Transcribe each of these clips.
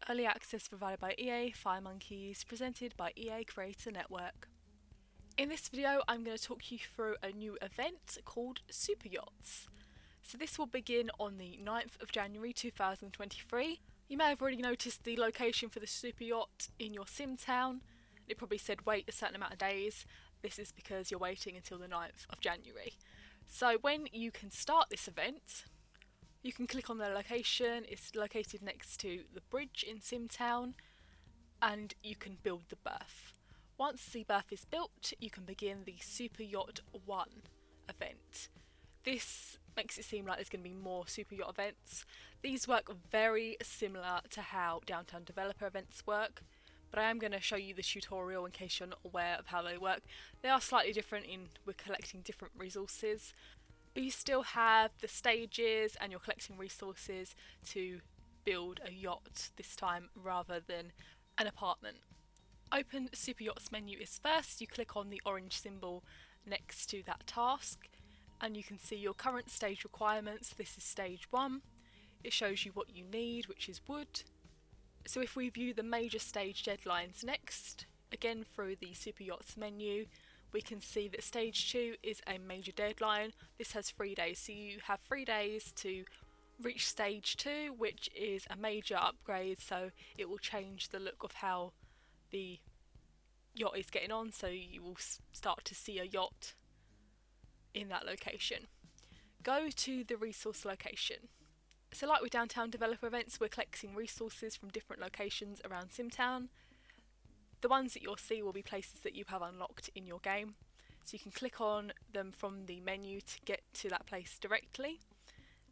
Early access provided by EA, Firemonkeys, presented by EA Creator Network. In this video I'm going to talk you through a new event called Super Yachts. So this will begin on the 9th of January 2023. You may have already noticed the location for the super yacht in your sim town. It probably said wait a certain amount of days. This is because you're waiting until the 9th of January. So when you can start this event, you can click on the location. It's located next to the bridge in Simtown, and you can build the berth. Once the berth is built, you can begin the Super Yacht 1 event. This makes it seem like there's going to be more Super Yacht events. These work very similar to how Downtown Developer events work, but I am going to show you the tutorial in case you're not aware of how they work. They are slightly different in we're collecting different resources, but you still have the stages and you're collecting resources to build a yacht this time rather than an apartment. Open Super Yachts menu is first. You click on the orange symbol next to that task and you can see your current stage requirements. This is stage 1. It shows you what you need, which is wood. So if we view the major stage deadlines next, again through the Super Yachts menu, we can see that stage 2 is a major deadline. This has 3 days, so you have 3 days to reach stage 2, which is a major upgrade, so it will change the look of how the yacht is getting on, so you will start to see a yacht in that location. Go to the resource location. So like with Downtown Developer events, we're collecting resources from different locations around Simtown. The ones that you'll see will be places that you have unlocked in your game, so you can click on them from the menu to get to that place directly,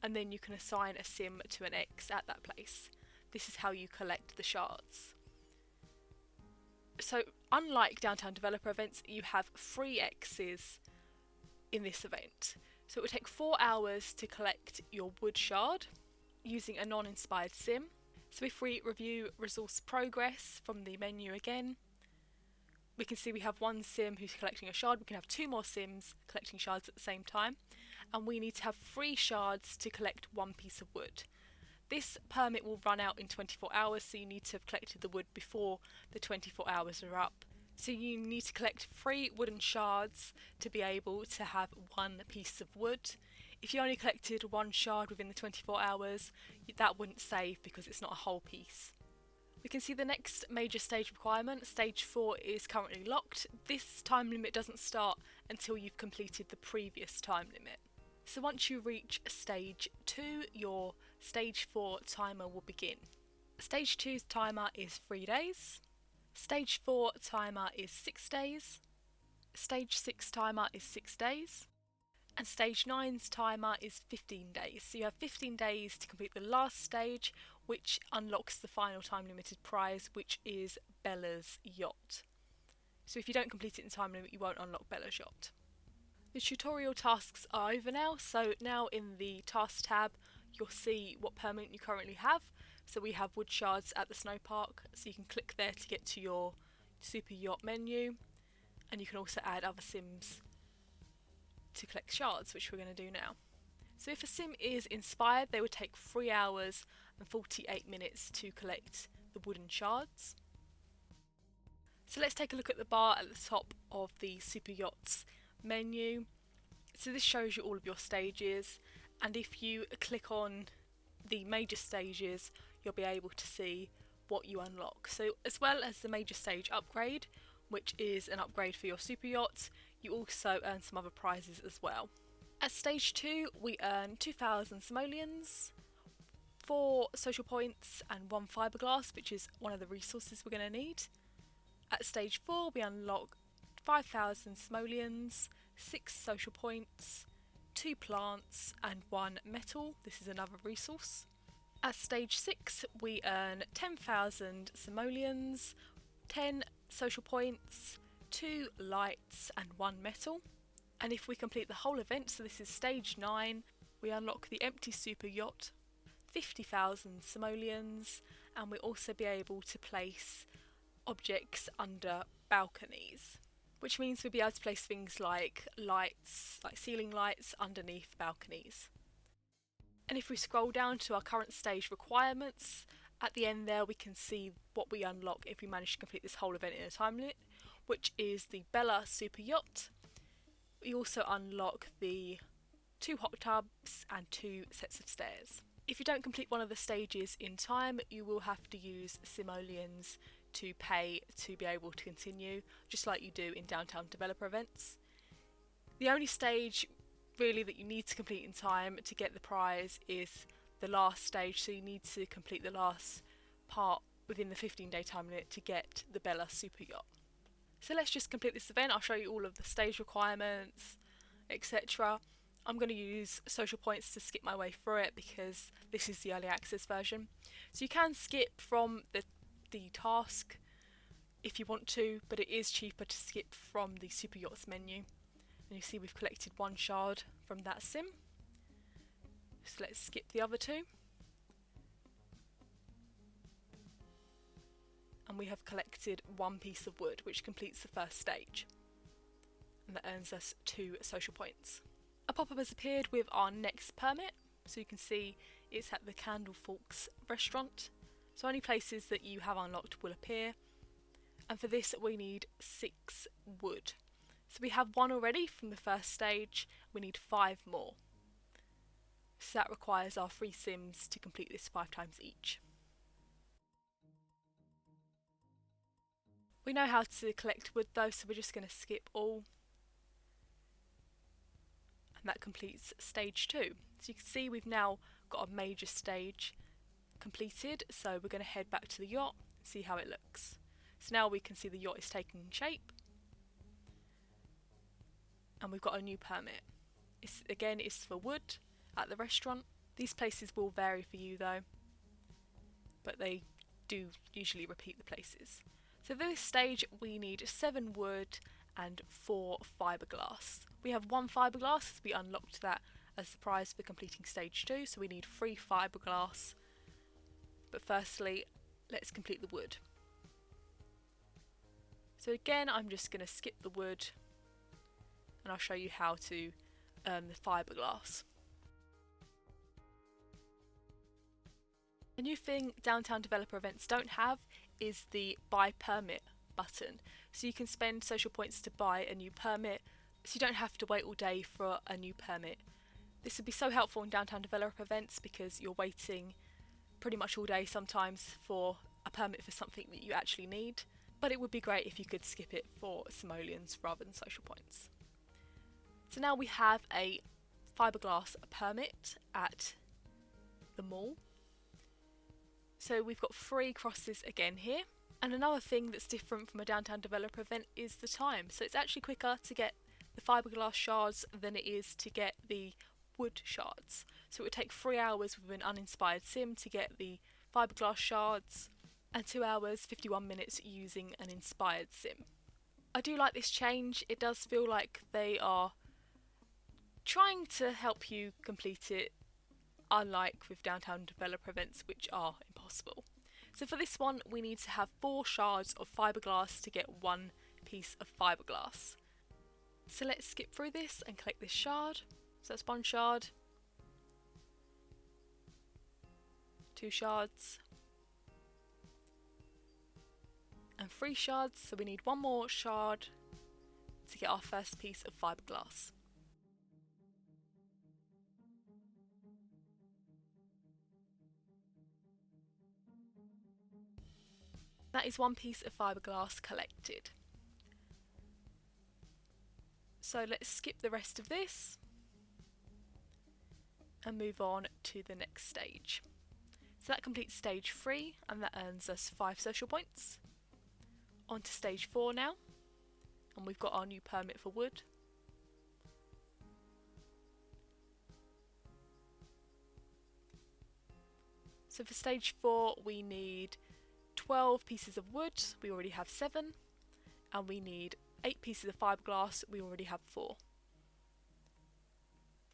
and then you can assign a sim to an X at that place. This is how you collect the shards. So unlike Downtown Developer events, you have 3 X's in this event. So it will take 4 hours to collect your wood shard using a non-inspired sim. So if we review resource progress from the menu again, we can see we have 1 sim who's collecting a shard. We can have 2 more sims collecting shards at the same time, and we need to have 3 shards to collect 1 piece of wood. This permit will run out in 24 hours, so you need to have collected the wood before the 24 hours are up. So you need to collect 3 wooden shards to be able to have 1 piece of wood. If you only collected 1 shard within the 24 hours, that wouldn't save because it's not a whole piece. We can see the next major stage requirement, stage 4, is currently locked. This time limit doesn't start until you've completed the previous time limit. So once you reach stage 2, your stage 4 timer will begin. Stage 2's timer is 3 days. Stage 4 timer is 6 days. Stage 6 timer is 6 days. And stage 9's timer is 15 days. So you have 15 days to complete the last stage, which unlocks the final time limited prize, which is Bella's yacht. So if you don't complete it in time limit, you won't unlock Bella's yacht. The tutorial tasks are over now, so now in the task tab you'll see what permit you currently have. So we have wood shards at the snow park, so you can click there to get to your super yacht menu, and you can also add other sims to collect shards, which we're going to do now. So if a sim is inspired, they would take 3 hours and 48 minutes to collect the wooden shards. So let's take a look at the bar at the top of the Super Yachts menu. So this shows you all of your stages, and if you click on the major stages, you'll be able to see what you unlock. So as well as the major stage upgrade, which is an upgrade for your super yacht, you also earn some other prizes as well. At stage 2 we earn 2,000 simoleons, 4 social points and 1 fiberglass, which is one of the resources we're going to need. At stage 4 we unlock 5,000 simoleons, 6 social points, 2 plants and 1 metal. This is another resource. At stage 6 we earn 10,000 simoleons, 10 social points, 2 lights and 1 metal. And if we complete the whole event, so this is stage 9, we unlock the empty super yacht, 50,000 simoleons, and we'll also be able to place objects under balconies, which means we'll be able to place things like lights, like ceiling lights, underneath balconies. And if we scroll down to our current stage requirements, At the end there we can see what we unlock if we manage to complete this whole event in a time limit, which is the Bella Super Yacht. We also unlock the 2 hot tubs and 2 sets of stairs. If you don't complete one of the stages in time, you will have to use simoleons to pay to be able to continue, just like you do in downtown developer events. The only stage really that you need to complete in time to get the prize is the last stage, so you need to complete the last part within the 15-day time limit to get the Bella Super Yacht. So let's just complete this event. I'll show you all of the stage requirements, etc. I'm going to use social points to skip my way through it because this is the early access version. So you can skip from the task if you want to, but it is cheaper to skip from the Super Yachts menu. And you see we've collected 1 shard from that sim. So let's skip the other 2. And we have collected 1 piece of wood, which completes the first stage. And that earns us 2 social points. A pop-up has appeared with our next permit, so you can see it's at the Candle Forks restaurant. So only places that you have unlocked will appear. And for this we need 6 wood. So we have 1 already from the first stage, we need 5 more. So that requires our 3 sims to complete this 5 times each. We know how to collect wood though, so we're just going to skip all. And that completes stage 2. So you can see we've now got a major stage completed, so we're going to head back to the yacht and see how it looks. So now we can see the yacht is taking shape. And we've got a new permit. It's for wood at the restaurant. These places will vary for you though, but they do usually repeat the places. So for this stage we need 7 wood and 4 fiberglass. We have 1 fiberglass as we unlocked that as the prize for completing stage 2, so we need 3 fiberglass. But firstly, let's complete the wood. So again, I'm just going to skip the wood and I'll show you how to earn the fiberglass. A new thing downtown developer events don't have is the buy permit button. So you can spend social points to buy a new permit, so you don't have to wait all day for a new permit. This would be so helpful in downtown developer events because you're waiting pretty much all day sometimes for a permit for something that you actually need. But it would be great if you could skip it for simoleons rather than social points. So now we have a fiberglass permit at the mall. So we've got 3 crosses again here. And another thing that's different from a downtown developer event is the time. So it's actually quicker to get the fiberglass shards than it is to get the wood shards. So it would take 3 hours with an uninspired sim to get the fiberglass shards and 2 hours 51 minutes using an inspired sim. I do like this change. It does feel like they are trying to help you complete it, unlike with downtown developer events which are impossible. So for this one we need to have 4 shards of fiberglass to get 1 piece of fiberglass. So let's skip through this and collect this shard. So that's 1 shard, 2 shards, and 3 shards, so we need 1 more shard to get our first piece of fiberglass. That is 1 piece of fiberglass collected. So let's skip the rest of this and move on to the next stage. So that completes stage 3 and that earns us 5 social points. On to stage 4 now, and we've got our new permit for wood. So for stage 4 we need 12 pieces of wood, we already have 7, and we need 8 pieces of fiberglass, we already have 4.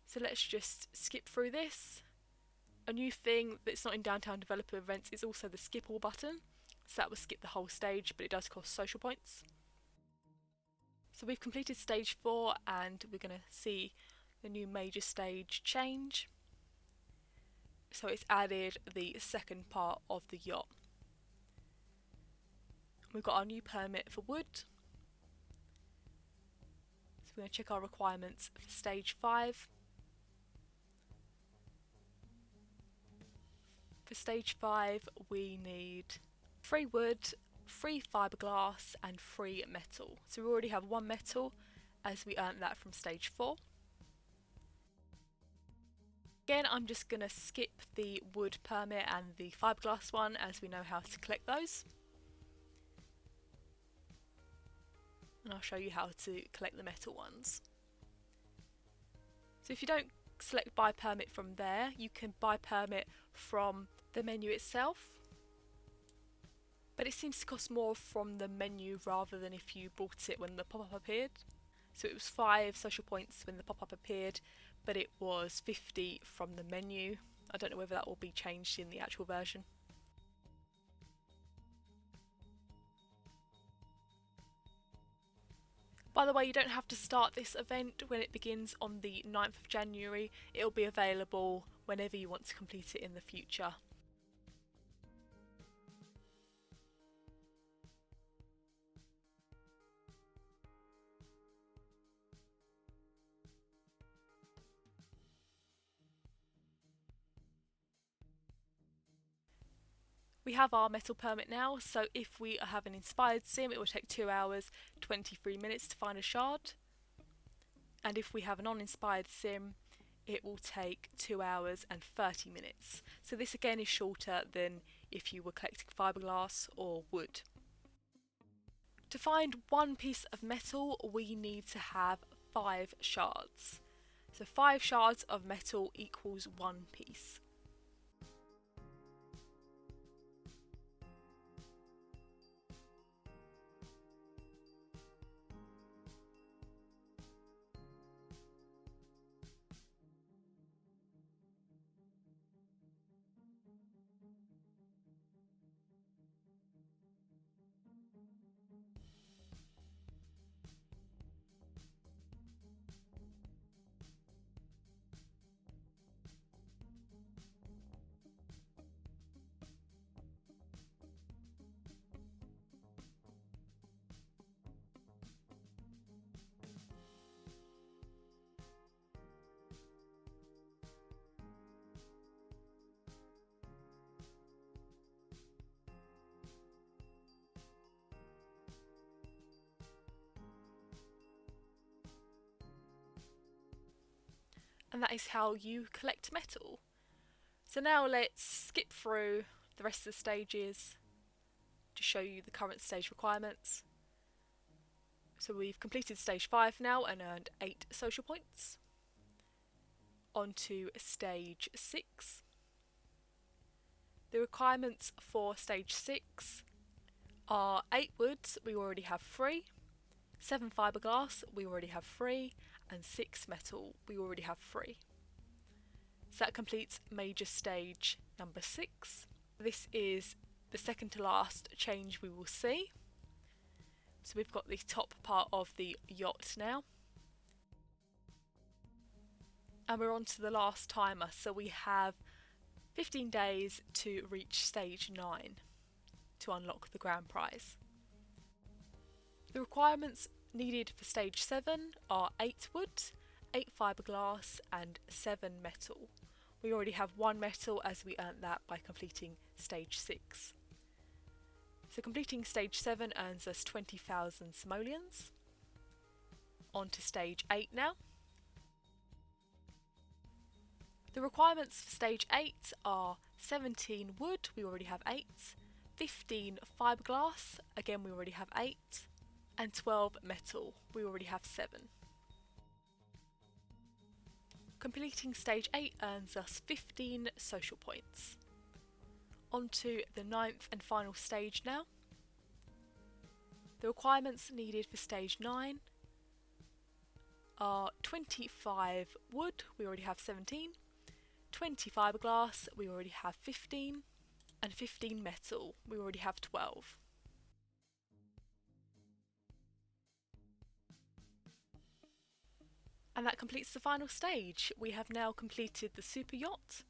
So let's just skip through this. A new thing that's not in downtown developer events is also the skip all button. So that will skip the whole stage, but it does cost social points. So we've completed stage 4 and we're going to see the new major stage change. So it's added the second part of the yacht. We've got our new permit for wood. So we're going to check our requirements for stage 5. For stage 5 we need free wood, free fiberglass and free metal. So we already have 1 metal as we earned that from stage 4. Again, I'm just going to skip the wood permit and the fiberglass one as we know how to collect those. And I'll show you how to collect the metal ones. So if you don't select buy permit from there, you can buy permit from the menu itself. But it seems to cost more from the menu rather than if you bought it when the pop-up appeared. So it was 5 social points when the pop-up appeared, but it was 50 from the menu. I don't know whether that will be changed in the actual version. By the way, you don't have to start this event when it begins on the 9th of January. It will be available whenever you want to complete it in the future. We have our metal permit now, so if we have an inspired sim, it will take 2 hours 23 minutes to find a shard. And if we have a non-inspired sim, it will take 2 hours and 30 minutes. So this again is shorter than if you were collecting fiberglass or wood. To find 1 piece of metal, we need to have 5 shards. So 5 shards of metal equals 1 piece. And that is how you collect metal. So now let's skip through the rest of the stages to show you the current stage requirements. So we've completed stage 5 now and earned 8 social points. On to stage 6. The requirements for stage 6 are 8 woods, we already have 3, 7 fiberglass, we already have 3, and 6 metal, we already have 3. So that completes major stage number 6. This is the second to last change we will see. So we've got the top part of the yacht now. And we're on to the last timer, so we have 15 days to reach stage 9 to unlock the grand prize. The requirements needed for stage 7 are 8 wood, 8 fiberglass and 7 metal. We already have 1 metal as we earned that by completing stage 6. So completing stage 7 earns us 20,000 simoleons. On to stage 8 now. The requirements for stage 8 are 17 wood, we already have 8, 15 fiberglass, again we already have 8, and 12 metal, we already have 7. Completing stage 8 earns us 15 social points. On to the 9th and final stage now. The requirements needed for stage 9 are 25 wood, we already have 17, 20 fiberglass, we already have 15, and 15 metal, we already have 12. And that completes the final stage. We have now completed the super yacht.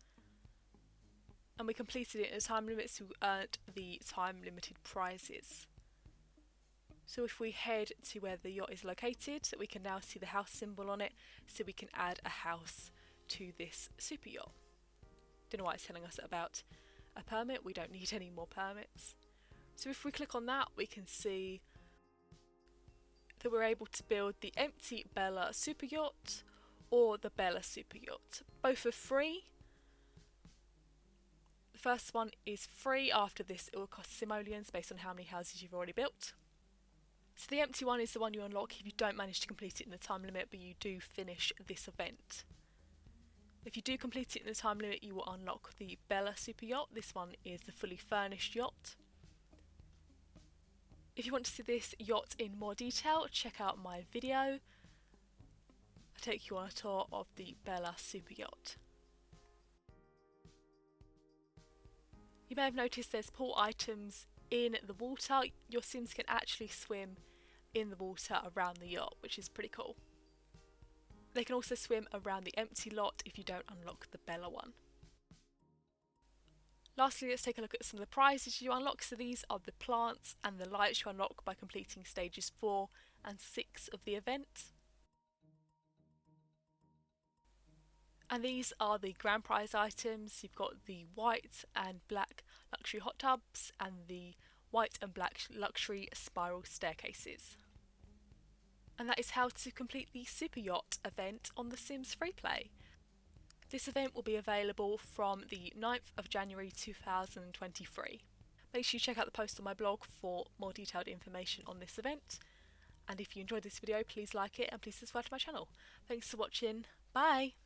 and we completed it in a time limit, so we earned the time limited prizes. So if we head to where the yacht is located, we can now see the house symbol on it, so we can add a house to this super yacht. Don't know why it's telling us about a permit, we don't need any more permits. So if we click on that, we can see that we're able to build the empty Bella super yacht or the Bella super yacht. Both are free. The first one is free. After this it will cost simoleons based on how many houses you've already built. So the empty one is the one you unlock if you don't manage to complete it in the time limit, but you do finish this event. If you do complete it in the time limit, you will unlock the Bella super yacht. This one is the fully furnished yacht. If you want to see this yacht in more detail, check out my video. I'll take you on a tour of the Bella super yacht. You may have noticed there's pool items in the water. Your Sims can actually swim in the water around the yacht, which is pretty cool. They can also swim around the empty lot if you don't unlock the Bella one. Lastly, let's take a look at some of the prizes you unlock. So these are the plants and the lights you unlock by completing stages 4 and 6 of the event. And these are the grand prize items. You've got the white and black luxury hot tubs and the white and black luxury spiral staircases. And that is how to complete the super yacht event on The Sims Freeplay. This event will be available from the 9th of January 2023. Make sure you check out the post on my blog for more detailed information on this event. And if you enjoyed this video, please like it and please subscribe to my channel. Thanks for watching. Bye!